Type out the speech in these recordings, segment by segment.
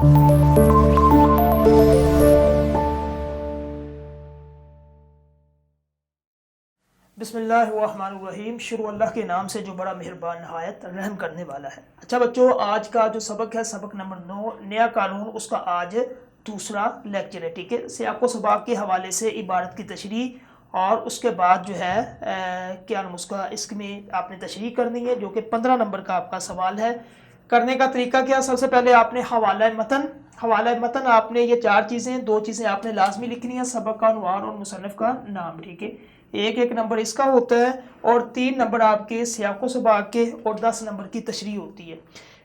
بسم اللہ الرحمن الرحیم، شروع اللہ کے نام سے جو بڑا مہربان نہایت رحم کرنے والا ہے۔ اچھا بچوں، آج کا جو سبق ہے سبق نمبر 9 نیا قانون، اس کا آج دوسرا لیکچر ہے، ٹھیک ہے۔ سیاق و سباق کے حوالے سے عبارت کی تشریح اور اس کے بعد جو ہے کیا نام اس کا، اس میں آپ نے تشریح کرنی ہے جو کہ 15 نمبر کا آپ کا سوال ہے۔ کرنے کا طریقہ کیا، سب سے پہلے آپ نے حوالہ متن آپ نے یہ 4 چیزیں، 2 چیزیں آپ نے لازمی لکھنی ہے، سبق کا عنوان اور مصنف کا نام، ٹھیک ہے۔ ایک نمبر اس کا ہوتا ہے اور 3 نمبر آپ کے سیاق و سباق کے اور 10 نمبر کی تشریح ہوتی ہے۔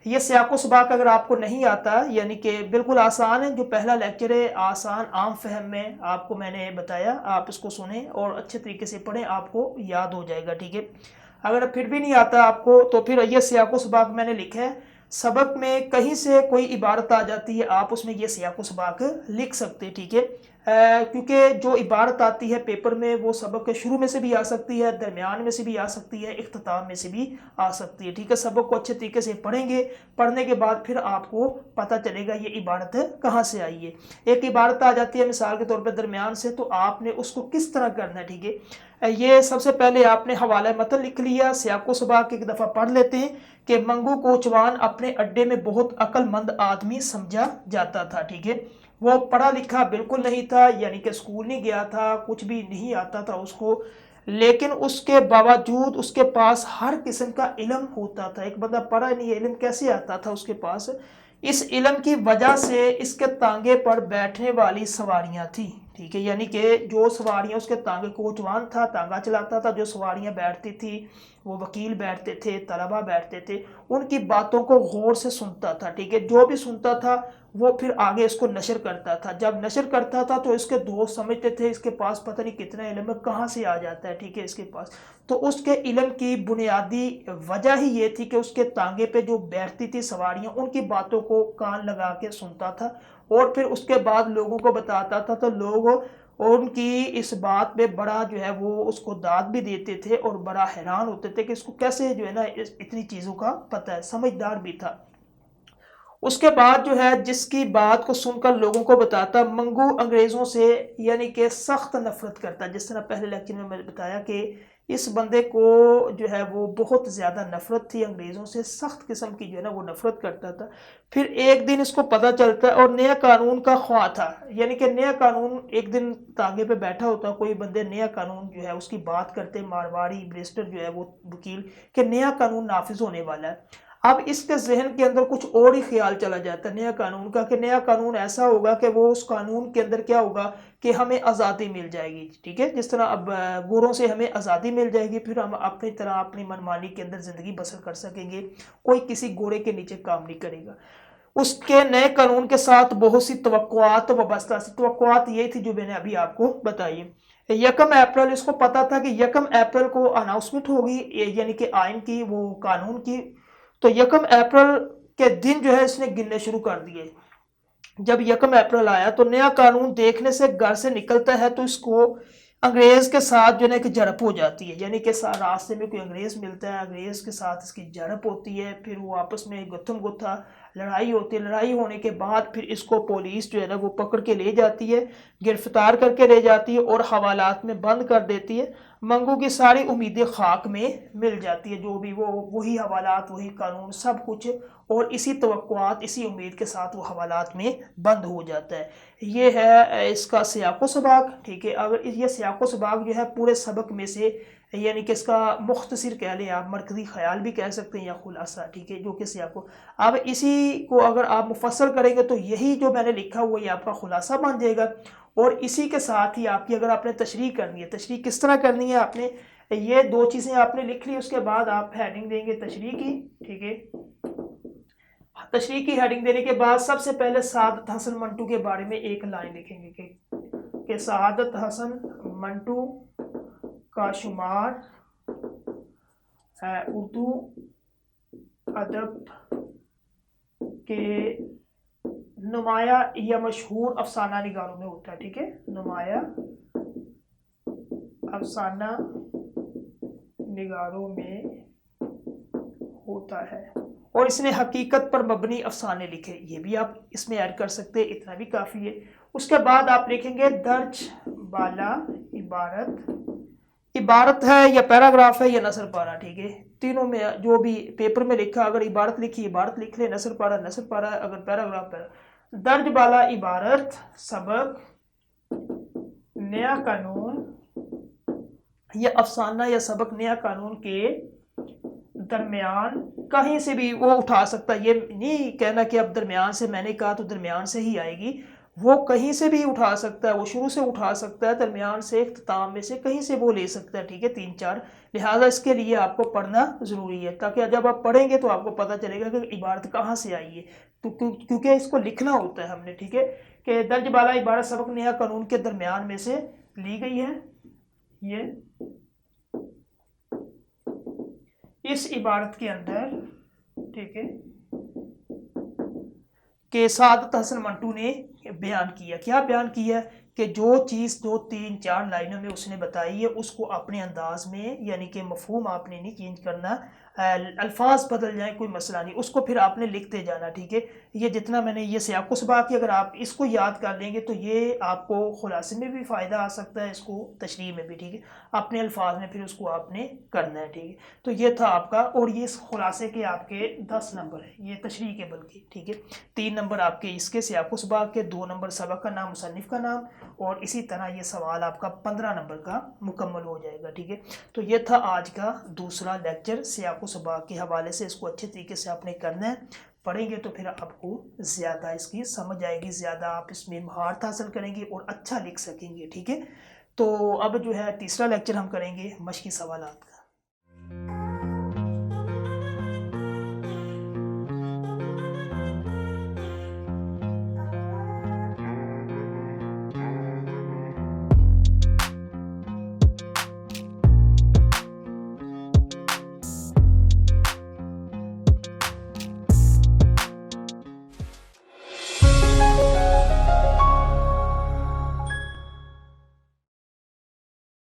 یہ سیاق و سباق اگر آپ کو نہیں آتا، یعنی کہ بالکل آسان ہے، جو پہلا لیکچر ہے آسان عام فہم میں آپ کو میں نے بتایا، آپ اس کو سنیں اور اچھے طریقے سے پڑھیں، آپ کو یاد ہو جائے گا، ٹھیک ہے۔ اگر پھر بھی نہیں آتا آپ کو تو پھر یہ سیاق و سباق میں نے لکھا ہے، سبق میں کہیں سے کوئی عبارت آ جاتی ہے، آپ اس میں یہ سیاق و سباق لکھ سکتے، ٹھیک ہے۔ کیونکہ جو عبارت آتی ہے پیپر میں وہ سبق کے شروع میں سے بھی آ سکتی ہے، درمیان میں سے بھی آ سکتی ہے، اختتام میں سے بھی آ سکتی ہے، ٹھیک ہے۔ سبق کو اچھے طریقے سے پڑھیں گے، پڑھنے کے بعد پھر آپ کو پتہ چلے گا یہ عبارت کہاں سے آئی ہے۔ ایک عبارت آ جاتی ہے مثال کے طور پہ درمیان سے، تو آپ نے اس کو کس طرح کرنا ہے، ٹھیک ہے۔ یہ سب سے پہلے آپ نے حوالہ متن لکھ لیا، سیاق و سباق ایک دفعہ پڑھ لیتے ہیں کہ منگو کوچوان اپنے اڈے میں بہت عقل مند آدمی سمجھا جاتا تھا، ٹھیک ہے۔ وہ پڑھا لکھا بالکل نہیں تھا، یعنی کہ اسکول نہیں گیا تھا، کچھ بھی نہیں آتا تھا اس کو، لیکن اس کے باوجود اس کے پاس ہر قسم کا علم ہوتا تھا۔ ایک بندہ پڑھا نہیں ہے، علم کیسے آتا تھا اس کے پاس؟ اس علم کی وجہ سے اس کے تانگے پر بیٹھنے والی سواریاں تھیں، ٹھیک ہے۔ یعنی کہ جو سواریاں اس کے تانگے، کوچوان تھا، تانگا چلاتا تھا، جو سواریاں بیٹھتی تھی، وہ وکیل بیٹھتے تھے، طلبہ بیٹھتے تھے، ان کی باتوں کو غور سے سنتا تھا، ٹھیک ہے۔ جو بھی سنتا تھا وہ پھر آگے اس کو نشر کرتا تھا، جب نشر کرتا تھا تو اس کے دوست سمجھتے تھے اس کے پاس پتہ نہیں کتنا علم ہے، کہاں سے آ جاتا ہے، ٹھیک ہے، اس کے پاس۔ تو اس کے علم کی بنیادی وجہ ہی یہ تھی کہ اس کے تانگے پہ جو بیٹھتی تھی سواریاں، ان کی باتوں کو کان لگا کے سنتا تھا اور پھر اس کے بعد لوگوں کو بتاتا تھا، تو لوگ ان کی اس بات پہ بڑا جو ہے وہ اس کو داد بھی دیتے تھے اور بڑا حیران ہوتے تھے کہ اس کو کیسے جو ہے نا اتنی چیزوں کا پتہ ہے، سمجھدار بھی تھا۔ اس کے بعد جو ہے جس کی بات کو سن کر لوگوں کو بتاتا، منگو انگریزوں سے یعنی کہ سخت نفرت کرتا، جس طرح پہلے لیکچر میں میں نے بتایا کہ اس بندے کو جو ہے وہ بہت زیادہ نفرت تھی انگریزوں سے، سخت قسم کی جو ہے نا وہ نفرت کرتا تھا۔ پھر ایک دن اس کو پتہ چلتا ہے اور نیا قانون کا خواہ تھا، یعنی کہ نیا قانون ایک دن تانگے پہ بیٹھا ہوتا، کوئی بندے نیا قانون جو ہے اس کی بات کرتے، مارواڑی بیرسٹر جو ہے وہ وکیل، کہ نیا قانون نافذ ہونے والا ہے۔ اب اس کے ذہن کے اندر کچھ اور ہی خیال چلا جاتا ہے نیا قانون کا، کہ نیا قانون ایسا ہوگا کہ وہ اس قانون کے اندر کیا ہوگا کہ ہمیں آزادی مل جائے گی، ٹھیک ہے۔ جس طرح اب گوروں سے ہمیں آزادی مل جائے گی، پھر ہم اپنی طرح اپنی منمانی کے اندر زندگی بسر کر سکیں گے، کوئی کسی گورے کے نیچے کام نہیں کرے گا۔ اس کے نئے قانون کے ساتھ بہت سی توقعات وابستہ سی، توقعات یہ تھی جو میں نے ابھی آپ کو بتائی ہے۔ 1 اپریل اس کو پتا تھا کہ 1 اپریل کو اناؤنسمنٹ ہوگی، یعنی کہ آئین کی، وہ قانون کی، تو 1 اپریل کے دن جو ہے اس نے گننے شروع کر دیے۔ جب 1 اپریل آیا تو نیا قانون دیکھنے سے گھر سے نکلتا ہے تو اس کو انگریز کے ساتھ جو ہے کہ جھڑپ ہو جاتی ہے، یعنی کہ راستے میں کوئی انگریز ملتا ہے، انگریز کے ساتھ اس کی جھڑپ ہوتی ہے، پھر وہ آپس میں گتھم گتھا لڑائی ہوتی ہے۔ لڑائی ہونے کے بعد پھر اس کو پولیس جو ہے نا وہ پکڑ کے لے جاتی ہے، گرفتار کر کے لے جاتی ہے اور حوالات میں بند کر دیتی ہے۔ منگو کی ساری امیدیں خاک میں مل جاتی ہے، جو بھی وہ وہی حوالات، وہی قانون، سب کچھ، اور اسی توقعات، اسی امید کے ساتھ وہ حوالات میں بند ہو جاتا ہے۔ یہ ہے اس کا سیاق و سباق، ٹھیک ہے۔ اگر یہ سیاق و سباق جو ہے پورے سبق میں سے، یعنی کہ اس کا مختصر کہہ لیں آپ، مرکزی خیال بھی کہہ سکتے ہیں یا خلاصہ، ٹھیک ہے، جو کہ سیاق و، اب اسی کو اگر آپ مفصل کریں گے تو یہی جو میں نے لکھا ہوا یہ آپ کا خلاصہ بن جائے گا، اور اسی کے ساتھ ہی آپ کی اگر آپ نے تشریح کرنی ہے، تشریح کس طرح کرنی ہے، آپ نے یہ 2 چیزیں آپ نے لکھ لی، اس کے بعد آپ ہیڈنگ دیں گے تشریح کی، ٹھیک ہے۔ تشریح کی ہیڈنگ دینے کے بعد سب سے پہلے سعادت حسن منٹو کے بارے میں ایک لائن لکھیں گے کہ سعادت حسن منٹو کا شمار اردو ادب کے نمایاں یا مشہور افسانہ نگاروں میں ہوتا ہے، ٹھیک ہے، نمایاں افسانہ نگاروں میں ہوتا ہے، اور اس نے حقیقت پر مبنی افسانے لکھے، یہ بھی آپ اس میں ایڈ کر سکتے ہیں، اتنا بھی کافی ہے۔ اس کے بعد آپ لکھیں گے درج بالا عبارت، عبارت ہے یا پیراگراف ہے یا نثر پارہ، ٹھیک ہے، تینوں میں جو بھی پیپر میں لکھا، اگر عبارت لکھی عبارت لکھ لے، نثر پارہ، اگر پیراگراف درج بالا عبارت سبق نیا قانون یا افسانہ یا سبق نیا قانون کے درمیان کہیں سے بھی وہ اٹھا سکتا ہے، یہ نہیں کہنا کہ اب درمیان سے میں نے کہا تو درمیان سے ہی آئے گی، وہ کہیں سے بھی اٹھا سکتا ہے، وہ شروع سے اٹھا سکتا ہے، درمیان سے اختتام میں سے کہیں سے وہ لے سکتا ہے، ٹھیک ہے، 3-4، لہٰذا اس کے لیے آپ کو پڑھنا ضروری ہے، تاکہ جب آپ پڑھیں گے تو آپ کو پتہ چلے گا کہ عبارت کہاں سے آئی ہے، کیونکہ اس کو لکھنا ہوتا ہے ہم نے، ٹھیک ہے، کہ درج بالا عبارت سبق نیا قانون کے درمیان میں سے لی گئی ہے، یہ اس عبارت کے اندر، ٹھیک ہے، کہ سعادت حسن منٹو نے بیان کیا، کیا بیان کیا کہ جو چیز 2-3-4 لائنوں میں اس نے بتائی ہے اس کو اپنے انداز میں، یعنی کہ مفہوم آپ نے نہیں چینج کرنا، الفاظ بدل جائیں کوئی مسئلہ نہیں، اس کو پھر آپ نے لکھتے جانا، ٹھیک ہے، یہ جتنا میں نے یہ سیاق و سباق کی اگر آپ اس کو یاد کر لیں گے تو یہ آپ کو خلاصے میں بھی فائدہ آ سکتا ہے، اس کو تشریح میں بھی، ٹھیک ہے، اپنے الفاظ میں پھر اس کو آپ نے کرنا ہے، ٹھیک ہے، تو یہ تھا آپ کا، اور یہ اس خلاصے کے آپ کے 10 نمبر ہیں، یہ تشریح کے بلکہ، ٹھیک ہے، 3 نمبر آپ کے اس کے سیاق و سباق کے، 2 نمبر سبق کا نام مصنف کا نام، اور اسی طرح یہ سوال آپ کا 15 نمبر کا مکمل ہو جائے گا، ٹھیک ہے، تو یہ تھا آج کا دوسرا لیکچر سیاق و سباق کے حوالے سے، اس کو اچھے طریقے سے آپ نے کرنا ہے، پڑھیں گے تو پھر آپ کو زیادہ اس کی سمجھ آئے گی، زیادہ آپ اس میں مہارت حاصل کریں گے اور اچھا لکھ سکیں گے، ٹھیک ہے، تو اب جو ہے تیسرا لیکچر ہم کریں گے مشقی سوالات کا۔